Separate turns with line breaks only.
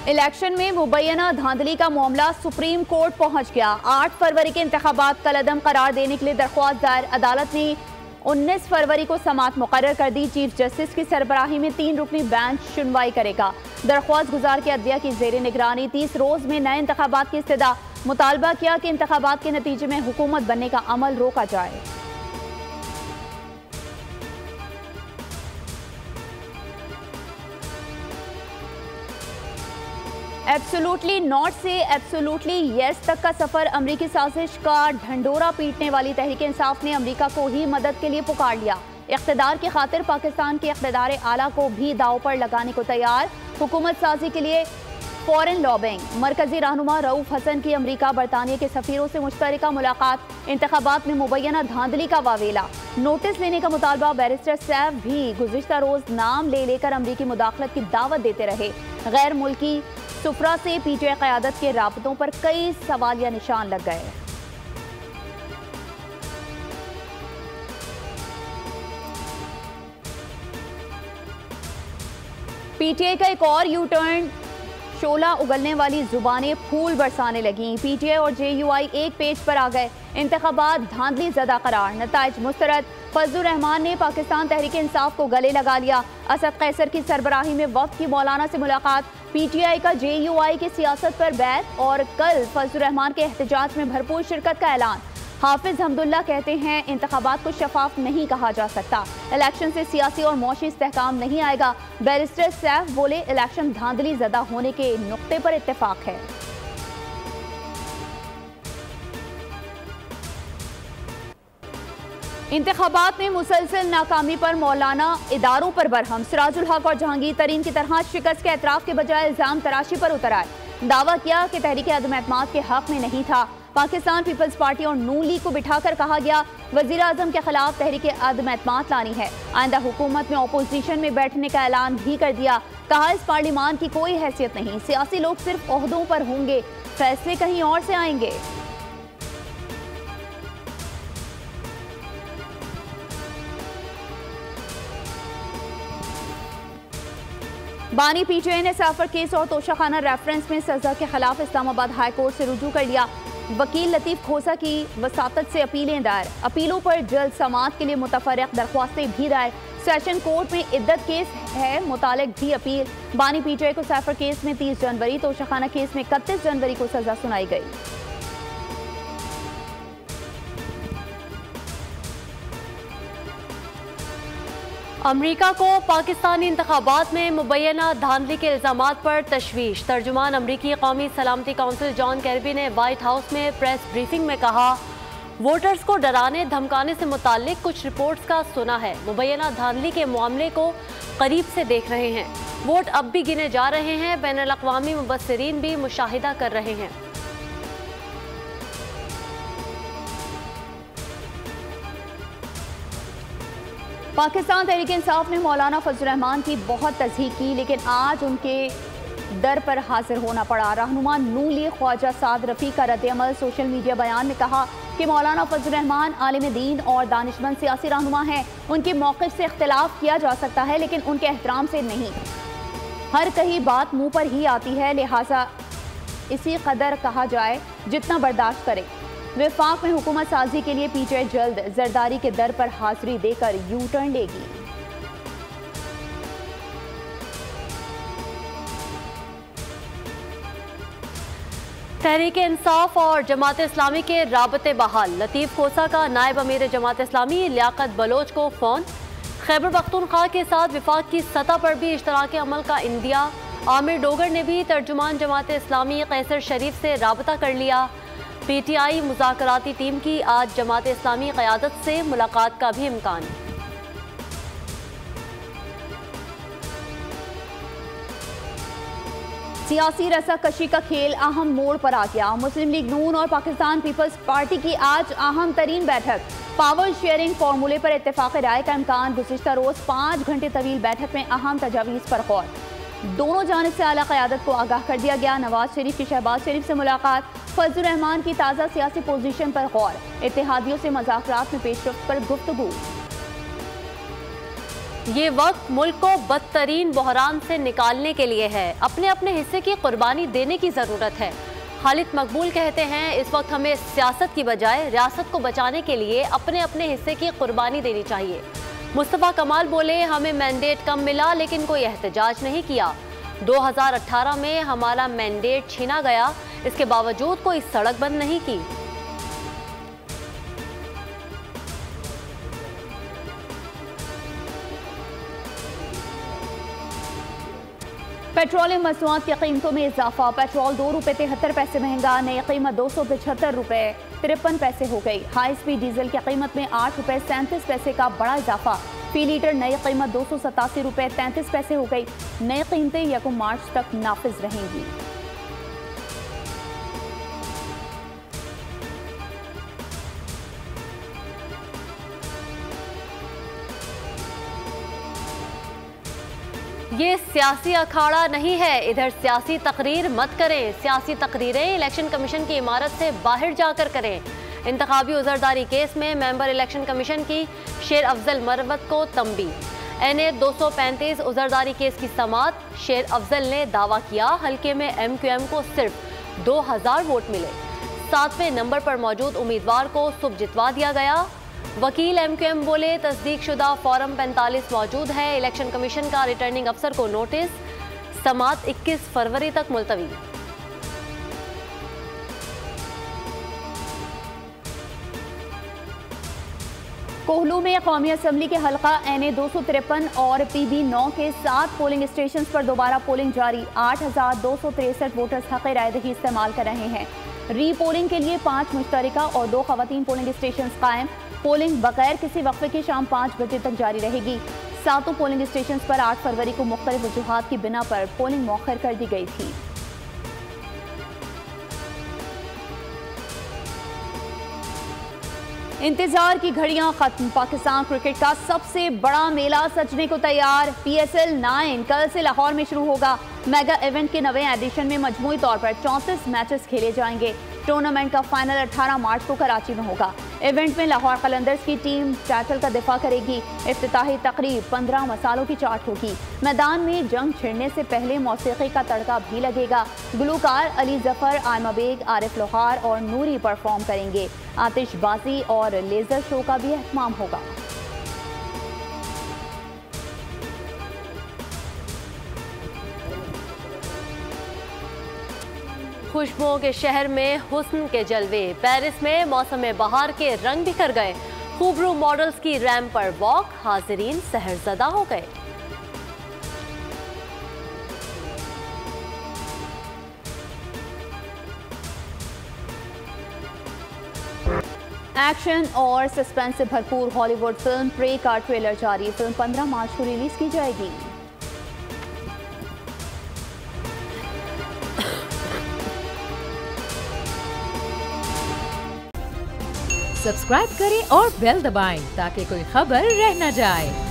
Election में मुबैना धांधली का मामला सुप्रीम कोर्ट पहुंच गया। 8 फरवरी के इंतखाबात कलअदम करार देने के लिए दरख्वास्त दायर। अदालत ने 19 फरवरी को समाअत मुकर्रर कर दी। चीफ जस्टिस की सरबराही में 3 रुकनी बेंच सुनवाई करेगा। दरख्वास्त गुजार के अदलिया की जेर निगरानी 30 रोज में नए इंतखाबात की इस्तदा। मुतालबा किया कि इंतखाबात के नतीजे में हुकूमत बनने का अमल रोका जाए। एब्सोल्युटली नॉट से एब्सोल्युटली यस तक का सफर अमरीकी साजिश का ढंडोरा पीटने वाली तहरीक इंसाफ ने अमरीका को ही मदद के लिए पुकार लिया। इख्तिदार की खातिर पाकिस्तान के इख्तिदार आला को भी दाव पर लगाने को तैयार। हुकूमत साजी के लिए फॉरेन लॉबिंग। मरकजी रहनुमा रऊफ हसन की अमरीका बरतानिया के सफीरों से मुश्तरका मुलाकात। इंतखाबात में मुबैना धांधली का वावेला। नोटिस लेने का मुतालबा। बैरिस्टर सैफ भी गुज़िश्ता रोज नाम ले लेकर अमरीकी मुदाखलत की दावत देते रहे। गैर मुल्की सुफरा से पीटीआई क़यादत के राबतों पर कई सवालिया निशान लग गए। पीटीआई का एक और यू टर्न। शोला उगलने वाली जुबानें फूल बरसाने लगी। पीटीआई और जेयूआई एक पेज पर आ गए। इंतखाबात धांधली ज़दा करार। नताइज मुस्तरद। फजलुर रहमान ने पाकिस्तान तहरीक इंसाफ को गले लगा लिया। असद कैसर की सरबराही में वफ्द की मौलाना से मुलाकात। पीटीआई का जेयूआई की सियासत पर बैत और कल फजलुर रहमान के एहतजाज में भरपूर शिरकत का ऐलान। हाफिज हमदुल्ला कहते हैं इंतखाबात को शफाफ नहीं कहा जा सकता। इलेक्शन से सियासी और मौशी इस्तेहकाम नहीं आएगा। बैरिस्टर सैफ बोले इलेक्शन धांधली ज़दा होने के नुक्ते पर इत्तेफाक है। इंतखाबात में मुसलसल नाकामी पर मौलाना इदारों पर बरहम। सिराजुल हक और जहांगीर तरीन की तरह शिकस्त के एतराफ के बजाय इल्जाम तराशी पर उतर आए। दावा किया कि तहरीक अदम एतमाद के हक में नहीं था। पाकिस्तान पीपल्स पार्टी और नून लीग को बिठाकर कहा गया वजीर आजम के खिलाफ तहरीक अदम एतमाद लानी है। आइंदा हुकूमत में अपोजिशन में बैठने का ऐलान भी कर दिया। कहा इस पार्लिमान की कोई हैसियत नहीं। सियासी लोग सिर्फ ओहदों पर होंगे, फैसले कहीं और से आएंगे। बानी पीटीआई ने साफर केस और तोशाखाना रेफरेंस में सजा के खिलाफ इस्लामाबाद हाई कोर्ट से रुजू कर लिया। वकील लतीफ खोसा की वसातत से अपीलें दायर। अपीलों पर जल्द समाअत के लिए मुतफर्रिक दरख्वास्तें भी दायर। सेशन कोर्ट में इद्दत केस है, मुतालिक भी अपील। बानी पीटीआई को साफर केस में 30 जनवरी, तोशाखाना केस में 31 जनवरी को सजा सुनाई गई।
अमरीका को पाकिस्तानी इंतखाबात में मुबैना धांधली के इल्जामात पर तशवीश। तर्जुमान अमरीकी कौमी सलामती काउंसिल जॉन कैरबी ने व्हाइट हाउस में प्रेस ब्रीफिंग में कहा वोटर्स को डराने धमकाने से मुताल्लिक कुछ रिपोर्ट्स का सुना है। मुबैना धांधली के मामले को करीब से देख रहे हैं। वोट अब भी गिने जा रहे हैं। बैनुल अक़वामी मुबस्सिरीन भी मुशाहिदा कर रहे हैं।
पाकिस्तान तहरीक इंसाफ ने मौलाना फजलुर रहमान की बहुत तस्दीक की, लेकिन आज उनके दर पर हाजिर होना पड़ा। रहनुमा नून लीग ख्वाजा साद रफ़ी का रद्द-ए-अमल। सोशल मीडिया बयान में कहा कि मौलाना फजलुर रहमान आलिम दीन और दानिशमंद सियासी रहनुमा हैं। उनके मौक़िफ़ से इख्तिलाफ किया जा सकता है, लेकिन उनके एहतराम से नहीं। हर कहीं बात मुँह पर ही आती है, लिहाजा इसी कदर कहा जाए जितना बर्दाश्त करे। विफाक में हुकूमत साजी के लिए पीटीआई जल्द जरदारी के दर पर हाजिरी देकर यू टर्न लेगी।
तहरीक इंसाफ और जमात इस्लामी के राबते बहाल। लतीफ खोसा का नायब अमीर जमात इस्लामी लियाकत बलोच को फ़ोन। खैबर पख्तूनख्वा के साथ विफाक की सतह पर भी इश्तराक अमल का इंदिया। आमिर डोगर ने भी तर्जुमान जमात इस्लामी कैसर शरीफ से राबता कर लिया। पीटीआई मुज़ाकराती टीम की आज जमात इस्लामी क़यादत से मुलाकात का भी इम्कान।
सियासी रस्साकशी का खेल अहम मोड़ पर आ गया। मुस्लिम लीग नून और पाकिस्तान पीपल्स पार्टी की आज अहम तरीन बैठक। पावर शेयरिंग फार्मूले पर इत्तेफाक राय का इम्कान। गुज़िश्ता रोज 5 घंटे तवील बैठक में अहम तजावीज़ पर गौर। दोनों जानिब से आला क़यादत को आगाह कर दिया गया। नवाज शरीफ की शहबाज शरीफ से मुलाकात। फजलुर रहमान की ताज़ा सियासी पोजीशन पर गौर। इत्तेहादियों से मुज़ाकरात में पेशरफ्त पर गुफ्तगू।
ये वक्त मुल्क को बदतरीन बहरान से निकालने के लिए है। अपने अपने हिस्से की कुर्बानी देने की ज़रूरत है। खालिद मकबूल कहते हैं, इस वक्त हमें सियासत की बजाय रियासत को बचाने के लिए अपने अपने हिस्से की कुर्बानी देनी चाहिए। मुस्तफ़ा कमाल बोले, हमें मैंडेट कम मिला लेकिन कोई एहतजाज नहीं किया। 2018 में हमारा मैंडेट छीना गया, इसके बावजूद कोई सड़क बंद नहीं की।
पेट्रोलियम मसनूआत की कीमतों में इजाफा। पेट्रोल 2 रुपये 73 पैसे महंगा, नई कीमत 275 रुपये 53 पैसे हो गई। हाई स्पीड डीजल की कीमत में 8 रुपये 37 पैसे का बड़ा इजाफा। फी लीटर नई कीमत 287 रुपये 33 पैसे हो गई। नई कीमतें 1 मार्च तक नाफिज रहेंगी।
ये सियासी अखाड़ा नहीं है, इधर सियासी तकरीर मत करें। सियासी तकरीरें इलेक्शन कमीशन की इमारत से बाहर जाकर करें। इंतखाबी उजरदारी केस में मेंबर इलेक्शन कमीशन की शेर अफजल मरवत को तंबी। NA 235 उजरदारी केस की समाअत। शेर अफजल ने दावा किया, हल्के में MQM को सिर्फ 2000 वोट मिले। 7वें नंबर पर मौजूद उम्मीदवार को सुब जितवा दिया गया। वकील MQM बोले, तस्दीक शुदा फॉर्म 45 मौजूद है। इलेक्शन कमीशन का रिटर्निंग अफसर को नोटिस। समाअत 21 फरवरी तक मुलतवी।
कोहलू में कौमी असम्बली के हल्का NA 253 और PB 9 के 7 पोलिंग स्टेशन पर दोबारा पोलिंग जारी। 8263 वोटर्स हक़ रायदही इस्तेमाल कर रहे हैं। री पोलिंग के लिए 5 मुश्तरका और 2 खवातीन पोलिंग स्टेशन कायम। पोलिंग बगैर किसी वक्फे के शाम 5 बजे तक जारी रहेगी। 7 पोलिंग स्टेशन पर 8 फरवरी को मुख्तलिफ वजूहात की बिना पर पोलिंग मौखर कर दी गई थी। इंतजार की घड़ियां खत्म। पाकिस्तान क्रिकेट का सबसे बड़ा मेला सजने को तैयार। PSL 9 कल से लाहौर में शुरू होगा। मेगा इवेंट के नवे एडिशन में मजमूई तौर पर 34 मैचेस खेले जाएंगे। टूर्नामेंट का फाइनल 18 मार्च को कराची में होगा। इवेंट में लाहौर कलंदर्स की टीम टाइटल का दिफा करेगी। इफ्तिताही तकरीब 15 मसालों की चाट होगी। मैदान में जंग छिड़ने से पहले मौसीकी का तड़का भी लगेगा। गुलूकार अली जफर, आयमा बेग, आरिफ लोहार और नूरी परफॉर्म करेंगे। आतिशबाजी और लेजर शो का भी एहतमाम होगा।
खुशबुओं के शहर में हुस्न के जलवे। पेरिस में मौसम बहार के रंग बिखर गए। खूबरू मॉडल्स की रैंप पर वॉक, हाजिरीन सहरजदा हो गए।
एक्शन और सस्पेंस से भरपूर हॉलीवुड फिल्म प्रे का ट्रेलर जारी। फिल्म 15 मार्च को रिलीज की जाएगी।
सब्सक्राइब करें और बेल दबाएं ताकि कोई खबर रह न जाए।